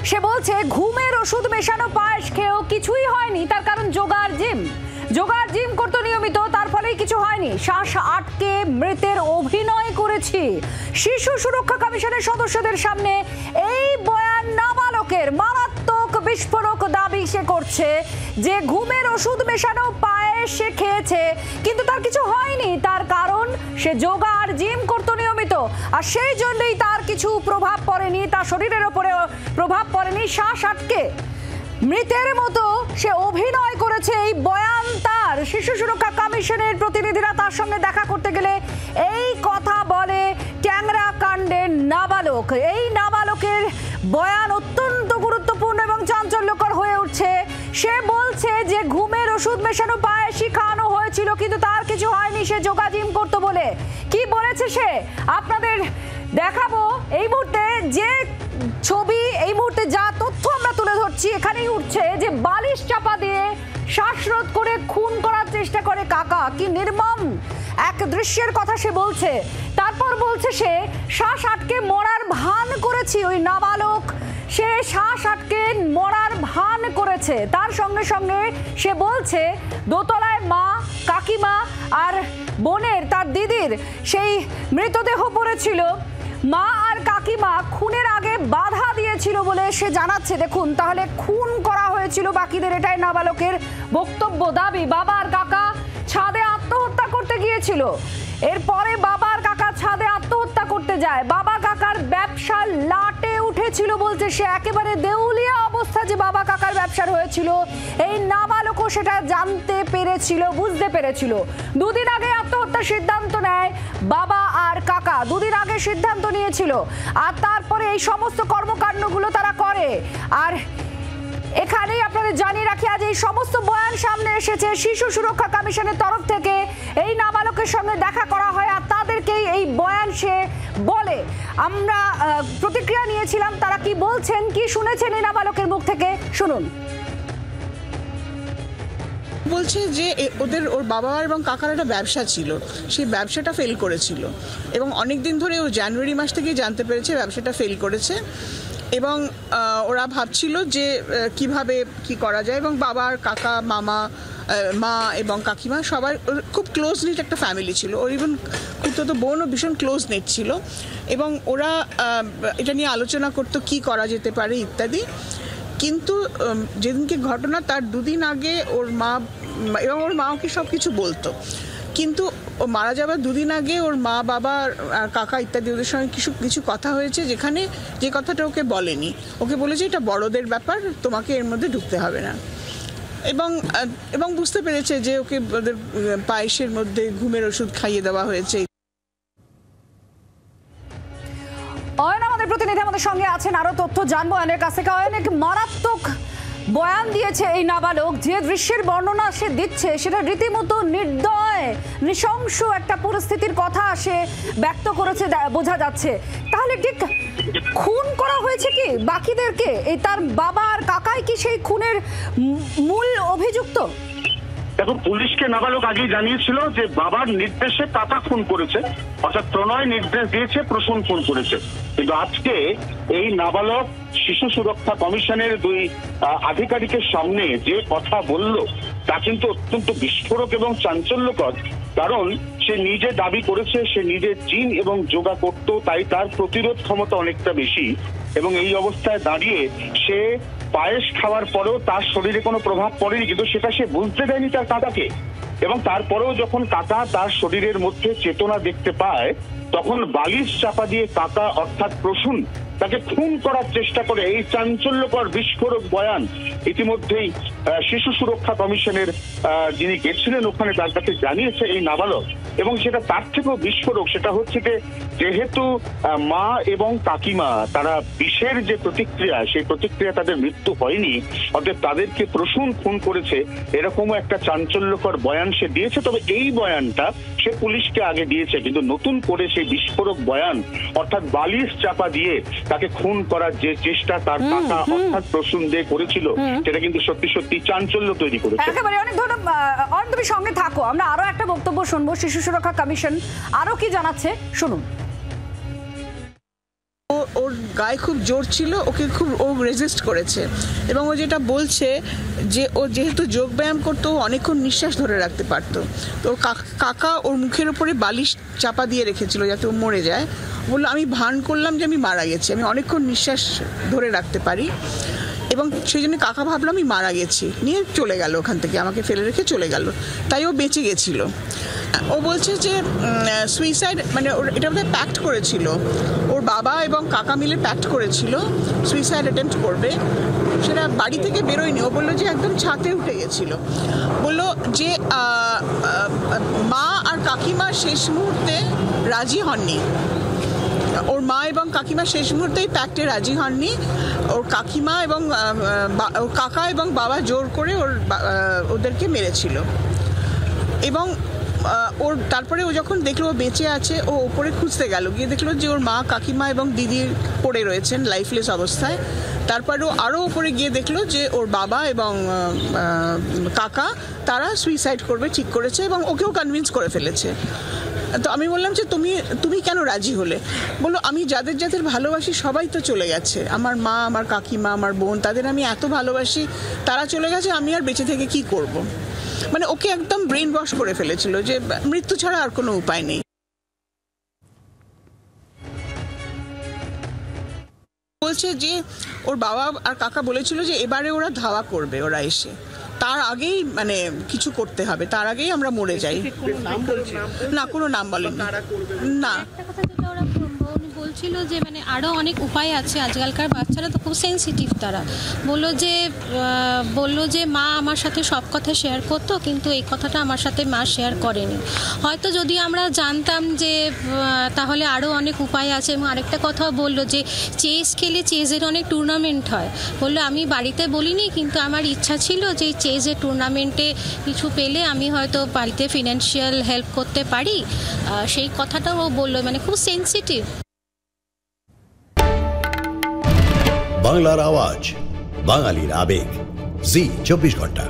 সে বলছে ঘুমের ওষুধ মেশানো পায়েস খেয়েও কিছুই হয়নি, তার কারণ জোগাড় জিম করতো নিয়মিত, তার ফলেই কিছু হয়নি। শ্বাস আটকে মৃতের অভিনয় করেছি। শিশু সুরক্ষা কমিশনের সদস্যদের সামনে এই বয়ান নাবালকের মারাত্মক বিস্ফোরক দাবি সে করছে যে ঘুমের ওষুধ মেশানো পায়েস সে খেয়েছে কিন্তু তার কিছু হয়নি, তার কারণ সে যোগা আর জিম করতো নিয়মিত, আর সেই জন্যই তার কিছু প্রভাব পড়েনি, তার শরীরের উপরে প্রভাব পড়েনি। শ্বাস আটকে মৃতের মতো সে অভিনয় করেছে, এই বয়ান তার। শিশু সুরক্ষা কমিশনের প্রতিনিধিরা তার সঙ্গে দেখা করতে গেলে এই কথা বলে ট্যাংরা কাণ্ডের নাবালক। এই নাবালকের বয়ান অত্যন্ত গুরুত্বপূর্ণ এবং চাঞ্চল্যকর হয়ে উঠছে। সে বলছে যে ঘুমের ওষুধ মেশানো পায়েসই খাওয়ানো হয়েছিল কিন্তু তার কিছু হয়নি, সে যোগা জিম করতো বলে। কি বলেছে সে আপনাদের দেখাবো এই মুহূর্তে। যে ছবি এই মুহূর্তে যা তথ্য আমরা তুলে ধরছি, এখানেই উঠছে যে বালিশ চাপা দিয়ে শ্বাসরোধ করে খুন করার চেষ্টা করে কাকা। কি নির্মম এক দৃশ্যের কথা সে বলছে। তারপর বলছে সে শ্বাস আটকে মরার ভান করেছি। ওই নাবালক সে শ্বাস আটকে মরার ভান করেছে। তার সঙ্গে সঙ্গে সে বলছে দোতলায় মা, কাকিমা আর বোনের, তার দিদির সেই মৃতদেহ পড়েছিল। মা আর কাকিমা খুনের আগে বাধা দিয়েছিল বলে সে জানাচ্ছে। দেখুন, তাহলে খুন করা হয়েছিল বাকিদের, এটাই নাবালকের বক্তব্য, দাবি। বাবা আর কাকা ছাদে আত্মহত্যা করতে গিয়েছিল। এরপরে বাবা আর কাকা ছাদে আত্মহত্যা করতে যায়। বাবা কাকার ব্যবসা লাটে উঠেছিল বলছে সে, একেবারে দেউলিয়া অবস্থা যে বাবা কাকার ব্যবসার হয়েছিল এই নাবালকও সেটা জানতে পেরেছিল, বুঝতে পেরেছিল। দুদিন আগে আত্মহত্যার সিদ্ধান্ত নেয় বাবা আর কাকা, দুদিন আগে সিদ্ধান্ত নিয়েছিল, আর তারপরে এই সমস্ত কর্মকাণ্ডগুলো তারা করে। আর এখানেই আপনাদের জানিয়ে রাখি, আজ এই সমস্ত বয়ান সামনে এসেছে। শিশু সুরক্ষা কমিশনের তরফ থেকে এই নাবালকের সঙ্গে দেখা করা হয় আর তাদেরকেই এই বয়ান সে বলে। আমরা প্রতিক্রিয়া নিয়েছিলাম, তারা কি বলছেন, কি শুনেছেন এই নাবালকের মুখ থেকে, শুনুন। বলছে যে ওর বাবা এবং কাকার একটা ব্যবসা ছিল, সেই ব্যবসাটা ফেল করেছিল এবং অনেক দিন ধরে ও জানুয়ারি মাস থেকেই জানতে পেরেছে ব্যবসাটা ফেল করেছে এবং ওরা ভাবছিল যে কিভাবে কি করা যায়। এবং বাবার কাকা, মামা, মা এবং কাকিমা সবার খুব ক্লোজ নিট একটা ফ্যামিলি ছিল। ওর ইভেন খুব বোনও ভীষণ ক্লোজ নেট ছিল এবং ওরা এটা নিয়ে আলোচনা করতো কি করা যেতে পারে ইত্যাদি। কিন্তু যেদিনকে ঘটনা তার দুদিন আগে ওর মা এবং ওর মা ওকে সব কিছু বলতো, কিন্তু ও মারা যাবার দুদিন আগে ওর মা, বাবা, কাকা ইত্যাদি ওদের সঙ্গে কিছু কথা হয়েছে, যেখানে যে কথাটা ওকে বলেনি। ওকে বলেছে এটা বড়দের ব্যাপার, তোমাকে এর মধ্যে ঢুকতে হবে না। এবং বুঝতে পেরেছে যে ওকে ওদের পায়েসের মধ্যে ঘুমের ওষুধ খাইয়ে দেওয়া হয়েছে। অয়ন আমাদের প্রতিনিধি আমাদের সঙ্গে আছেন, আরো তথ্য জানবো অয়নের কাছ থেকে। অয়ন, মারাত্মক বয়ান দিয়েছে এই নাবালক। যে দৃশ্যের বর্ণনা সে দিচ্ছে সেটা রীতিমতো নির্দয়, নৃশংস একটা পরিস্থিতির কথা সে ব্যক্ত করেছে, বোঝা যাচ্ছে। তাহলে ঠিক খুন করা হয়েছে কি বাকিদেরকে? এই তার বাবা আর কাকাই কি সেই খুনের মূল অভিযুক্ত? দেখো, পুলিশকে নাবালক আগেই জানিয়েছিল যে বাবার নির্দেশে কাকা খুন করেছে, অর্থাৎ প্রণয় নির্দেশ দিয়েছে, প্রসূন খুন করেছে। কিন্তু আজকে এই নাবালক শিশু সুরক্ষা কমিশনের দুই আধিকারিকের সামনে যে কথা বলল তা কিন্তু অত্যন্ত বিস্ফোরক এবং চাঞ্চল্যকর। কারণ সে নিজে দাবি করেছে সে নিজে জিম এবং যোগা করত, তাই তার প্রতিরোধ ক্ষমতা অনেকটা বেশি। এবং এই অবস্থায় দাঁড়িয়ে সে পায়েস খাওয়ার পরেও তার শরীরে কোনো প্রভাব পড়েনি, কিন্তু সেটা সে বুঝতে দেয়নি তার কাকাকে। এবং তারপরেও যখন কাকা তার শরীরের মধ্যে চেতনা দেখতে পায়, তখন বালিশ চাপা দিয়ে কাকা অর্থাৎ প্রসূন তাকে খুন করার চেষ্টা করে। এই চাঞ্চল্যকর বিস্ফোরক বয়ান ইতিমধ্যেই শিশু সুরক্ষা কমিশনের যিনি গেছিলেন ওখানে তার কাছে জানিয়েছে এই নাবালক। এবং সেটা তার থেকেও বিস্ফোরক, সেটা হচ্ছে যে যেহেতু মা এবং কাকিমা তারা বিষের যে প্রতিক্রিয়া, সেই প্রতিক্রিয়া তাদের মৃত্যু হয়নি, অর্থাৎ তাদেরকে প্রসূন খুন করেছে, এরকমও একটা চাঞ্চল্যকর বয়ান সে দিয়েছে। তবে এই বয়ানটা সে পুলিশকে আগে দিয়েছে, কিন্তু নতুন করে সেই বিস্ফোরক বয়ান অর্থাৎ বালিশ চাপা দিয়ে তাকে খুন করার যে চেষ্টা তার কাকা অর্থাৎ প্রসূন দিয়ে করেছিল, সেটা কিন্তু সত্যি সত্যি চাঞ্চল্য তৈরি করেছে। একেবারে অনেক ধন্যবাদ। তুমি সঙ্গে থাকো, আমরা আরো একটা বক্তব্য শুনবো। শিশু সুরক্ষা কমিশন আরো কি জানাচ্ছে শুনুন। ওর গায়ে খুব জোর ছিল, ওকে খুব ও রেজিস্ট করেছে। এবং ও যেটা বলছে যে ও যেহেতু যোগব্যায়াম করতো, ও অনেকক্ষণ নিঃশ্বাস ধরে রাখতে পারতো। তো কাকা ওর মুখের উপরে বালিশ চাপা দিয়ে রেখেছিল যাতে ও মরে যায়। বললো আমি ভান করলাম যে আমি মারা গেছি, আমি অনেকক্ষণ নিঃশ্বাস ধরে রাখতে পারি, এবং সেই জন্য কাকা ভাবলো আমি মারা গেছি, নিয়ে চলে গেল ওখান থেকে, আমাকে ফেলে রেখে চলে গেল। তাই ও বেঁচে গেছিল। ও বলছে যে সুইসাইড মানে এটা বোধহয় প্যাক্ট করেছিল, ওর বাবা এবং কাকা মিলে প্যাক্ট করেছিল সুইসাইড অ্যাটেম্প্ট করবে। সেটা বাড়ি থেকে বেরোয়নি। ও বললো যে একদম ছাদে উঠে গেছিল। বললো যে মা আর কাকিমা শেষ মুহূর্তে রাজি হননি। ওর মা এবং কাকিমা শেষ মুহূর্তেই প্যাক্টে রাজি হননি। ওর কাকিমা এবং ওর কাকা এবং বাবা জোর করে ওদেরকে মেরেছিল। এবং ওর তারপরে ও যখন দেখলো ও বেঁচে আছে, ও ওপরে খুঁজতে গেল, গিয়ে দেখলো যে ওর মা কাকিমা এবং দিদির পড়ে রয়েছেন লাইফলেস অবস্থায়। তারপর ও আরও ওপরে গিয়ে দেখলো যে ওর বাবা এবং কাকা তারা সুইসাইড করবে ঠিক করেছে, এবং ওকেও কনভিন্স করে ফেলেছে। তো আমি বললাম যে তুমি কেন রাজি হলে? বললো আমি যাদের যাদের ভালোবাসি সবাই তো চলে গেছে, আমার মা, আমার কাকিমা, আমার বোন, তাদের আমি এত ভালোবাসি, তারা চলে গেছে, আমি আর বেঁচে থেকে কি করব। মানে ওকে একদম ব্রেন ওয়াশ করে ফেলেছিল যে মৃত্যু ছাড়া আর কোনো উপায় নেই। বলছে যে ওর বাবা আর কাকা বলেছিল যে এবারে ওরা ধাওয়া করবে, ওরা এসে তার আগেই মানে কিছু করতে হবে, তার আগেই আমরা মরে যাই। না, কোনো নাম বলেন না। বলছিল যে মানে আরও অনেক উপায় আছে, আজকালকার বাচ্চারা তো খুব সেন্সিটিভ। তারা বললো যে মা আমার সাথে সব কথা শেয়ার করতো, কিন্তু এই কথাটা আমার সাথে মা শেয়ার করেনি। হয়তো যদি আমরা জানতাম যে তাহলে আরও অনেক উপায় আছে। এবং আরেকটা কথা বললো যে চেস খেলে চেজের অনেক টুর্নামেন্ট হয়। বললো আমি বাড়িতে বলিনি, কিন্তু আমার ইচ্ছা ছিল যে চেজের টুর্নামেন্টে কিছু পেলে আমি হয়তো বাড়িতে ফিনান্সিয়াল হেল্প করতে পারি, সেই কথাটাও ও বললো। মানে খুব সেন্সিটিভ। বাংলার আওয়াজ, বাঙালির আবেগ, জি 24 ঘন্টা।